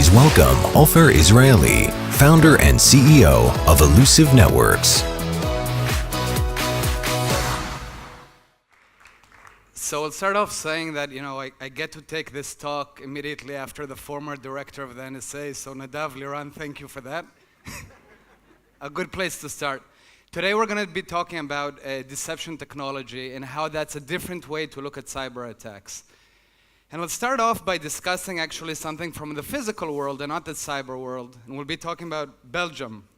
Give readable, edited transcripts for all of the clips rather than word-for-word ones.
Please welcome Ofer Israeli, founder and CEO of Illusive Networks. So I'll start off saying that, I get to take this talk immediately after the former director of the NSA, so Nadav, Liran, thank you for that. A good place to start. Today we're going to be talking about deception technology and how that's a different way to look at cyber attacks. And we'll start off by discussing actually something from the physical world and not the cyber world. And we'll be talking about Belgium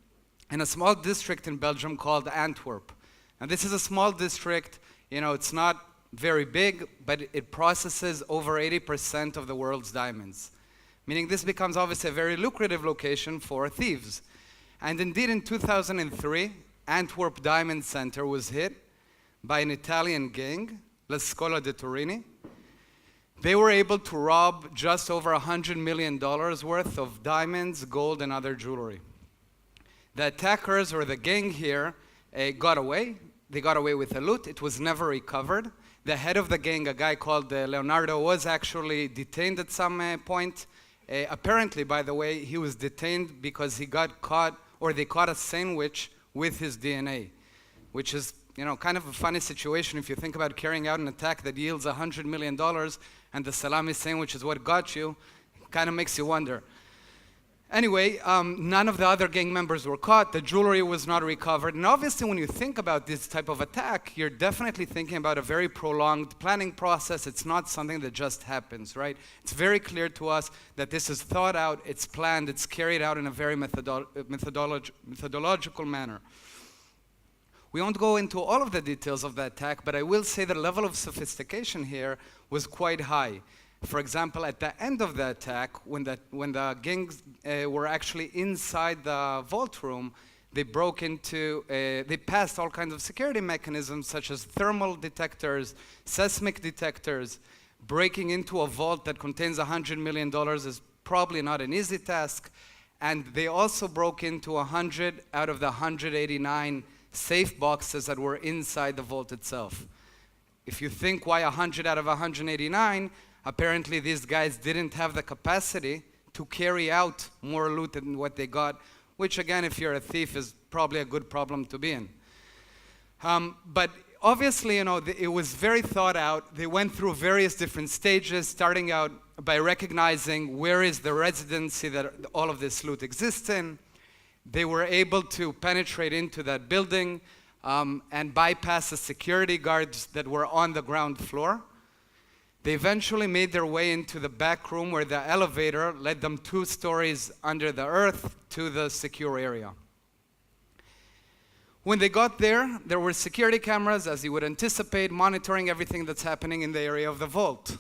and a small district in Belgium called Antwerp. Now this is a small district, it's not very big, but it processes over 80% of the world's diamonds. Meaning this becomes obviously a very lucrative location for thieves. And indeed in 2003, Antwerp Diamond Center was hit by an Italian gang, La Scola de Turini. They were able to rob just over $100 million worth of diamonds, gold, and other jewelry. The attackers, or the gang here, got away. They got away with the loot. It was never recovered. The head of the gang, a guy called Leonardo, was actually detained at some point. Apparently, by the way, he was detained because he got caught, or they caught a sandwich with his DNA, which is kind of a funny situation if you think about carrying out an attack that yields $100 million and the salami sandwich is what got you. It kind of makes you wonder. Anyway, none of the other gang members were caught. The jewelry was not recovered. And obviously, when you think about this type of attack, you're definitely thinking about a very prolonged planning process. It's not something that just happens, right? It's very clear to us that this is thought out, it's planned, it's carried out in a very methodological manner. We won't go into all of the details of the attack, but I will say the level of sophistication here was quite high. For example, at the end of the attack, when the gangs were actually inside the vault room, they passed all kinds of security mechanisms such as thermal detectors, seismic detectors. Breaking into a vault that contains $100 million is probably not an easy task. And they also broke into 100 out of the 189 safe boxes that were inside the vault itself. If you think why 100 out of 189, apparently these guys didn't have the capacity to carry out more loot than what they got, which again, if you're a thief, is probably a good problem to be in. But obviously, it was very thought out. They went through various different stages, starting out by recognizing where is the residency that all of this loot exists in. They were able to penetrate into that building and bypass the security guards that were on the ground floor. They eventually made their way into the back room where the elevator led them 2 stories under the earth to the secure area. When they got there, there were security cameras, as you would anticipate, monitoring everything that's happening in the area of the vault.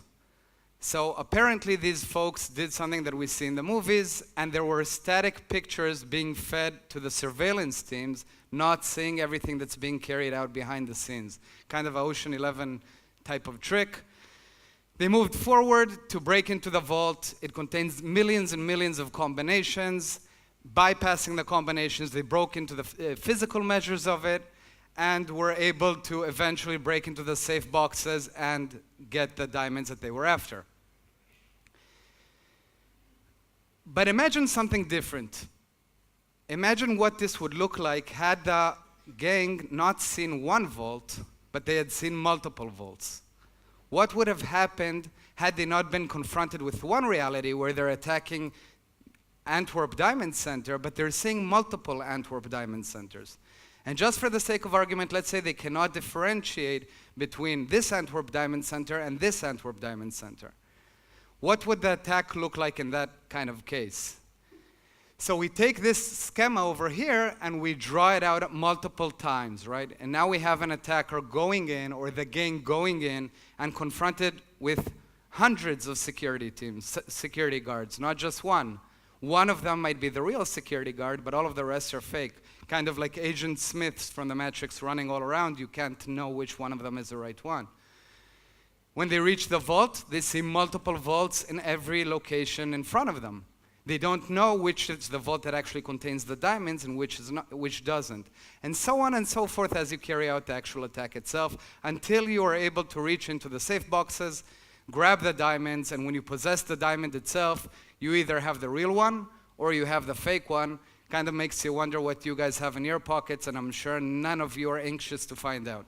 So apparently these folks did something that we see in the movies, and there were static pictures being fed to the surveillance teams, not seeing everything that's being carried out behind the scenes. Kind of a Ocean 11 type of trick. They moved forward to break into the vault. It contains millions and millions of combinations. Bypassing the combinations, they broke into the physical measures of it and were able to eventually break into the safe boxes and get the diamonds that they were after. But imagine something different. Imagine what this would look like had the gang not seen one vault, but they had seen multiple vaults. What would have happened had they not been confronted with one reality where they're attacking Antwerp Diamond Center, but they're seeing multiple Antwerp Diamond Centers? And just for the sake of argument, let's say they cannot differentiate between this Antwerp Diamond Center and this Antwerp Diamond Center. What would the attack look like in that kind of case? So we take this schema over here and we draw it out multiple times, right? And now we have an attacker going in, or the gang going in, and confronted with hundreds of security teams, security guards, not just one. One of them might be the real security guard, but all of the rest are fake. Kind of like Agent Smiths from the Matrix running all around. You can't know which one of them is the right one. When they reach the vault, they see multiple vaults in every location in front of them. They don't know which is the vault that actually contains the diamonds and which doesn't. And so on and so forth as you carry out the actual attack itself, until you are able to reach into the safe boxes, grab the diamonds, and when you possess the diamond itself, you either have the real one or you have the fake one. Kind of makes you wonder what you guys have in your pockets, and I'm sure none of you are anxious to find out.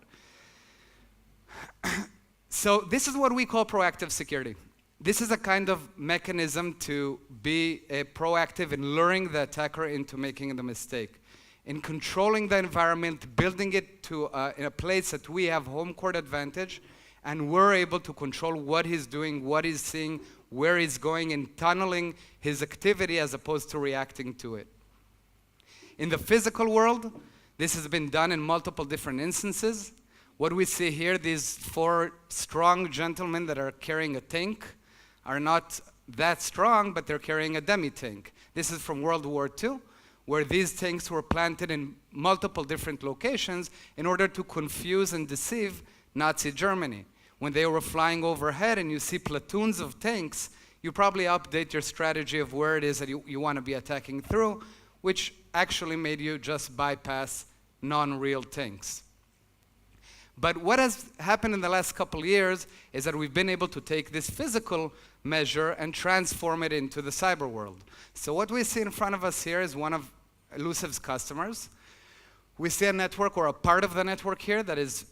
So this is what we call proactive security. This is a kind of mechanism to be proactive in luring the attacker into making the mistake, in controlling the environment, building it to in a place that we have home court advantage, and we're able to control what he's doing, what he's seeing, where he's going, and tunneling his activity as opposed to reacting to it. In the physical world, this has been done in multiple different instances. What we see here, these 4 strong gentlemen that are carrying a tank are not that strong, but they're carrying a demi-tank. This is from World War II, where these tanks were planted in multiple different locations in order to confuse and deceive Nazi Germany. When they were flying overhead and you see platoons of tanks, you probably update your strategy of where it is that you want to be attacking through, which actually made you just bypass non-real tanks. But what has happened in the last couple years is that we've been able to take this physical measure and transform it into the cyber world. So what we see in front of us here is one of Illusive's customers. We see a network, or a part of the network here, that is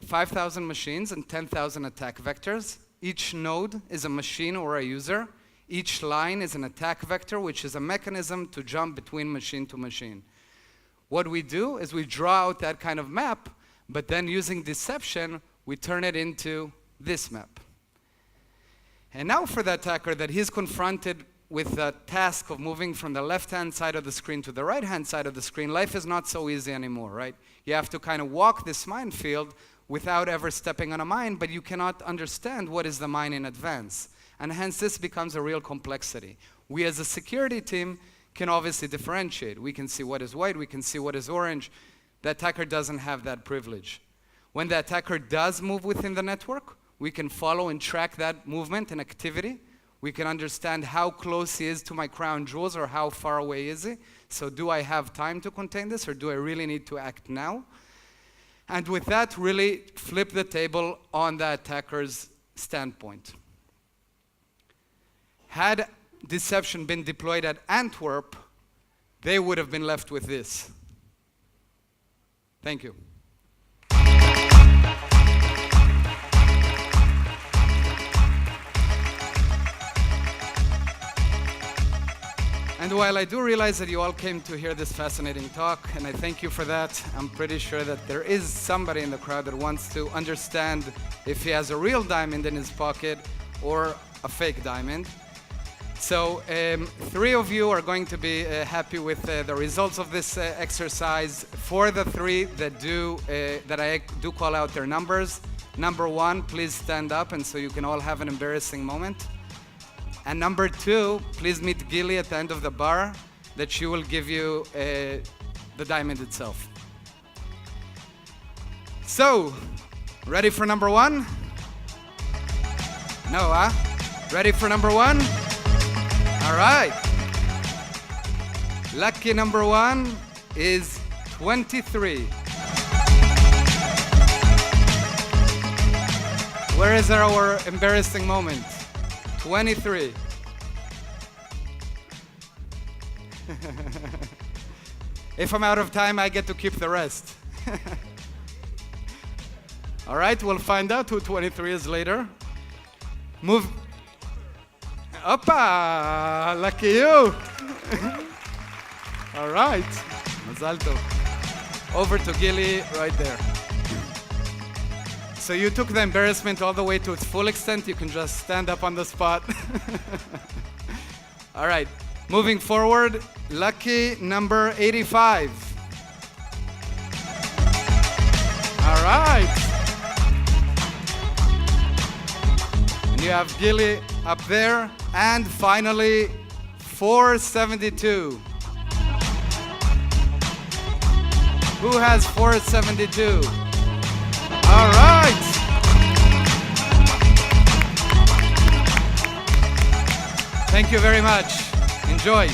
5,000 machines and 10,000 attack vectors. Each node is a machine or a user. Each line is an attack vector, which is a mechanism to jump between machine to machine. What we do is we draw out that kind of map, but then using deception, we turn it into this map. And now for the attacker that he's confronted with the task of moving from the left-hand side of the screen to the right-hand side of the screen, life is not so easy anymore, right? You have to kind of walk this minefield without ever stepping on a mine, but you cannot understand what is the mine in advance. And hence this becomes a real complexity. We as a security team can obviously differentiate. We can see what is white, we can see what is orange. The attacker doesn't have that privilege. When the attacker does move within the network, we can follow and track that movement and activity. We can understand how close he is to my crown jewels or how far away is he. So do I have time to contain this, or do I really need to act now? And with that, really flip the table on the attacker's standpoint. Had deception been deployed at Antwerp, they would have been left with this. Thank you. And while I do realize that you all came to hear this fascinating talk, and I thank you for that, I'm pretty sure that there is somebody in the crowd that wants to understand if he has a real diamond in his pocket or a fake diamond. So 3 of you are going to be happy with the results of this exercise. For the 3 that I do call out their numbers, number 1, please stand up, and so you can all have an embarrassing moment. And number 2, please meet Gilly at the end of the bar, that she will give you the diamond itself. So, ready for number 1? No, huh? Ready for number 1? All right. Lucky number 1 is 23. Where is our embarrassing moment? 23. If I'm out of time, I get to keep the rest. All right, we'll find out who 23 is later. Move. Oppa! Lucky you! All right. Mazal tov. Over to Gilly right there. So you took the embarrassment all the way to its full extent. You can just stand up on the spot. All right. Moving forward, lucky number 85. All right. And you have Gilly up there. And finally, 472. Who has 472? All right. Thank you very much. Enjoy.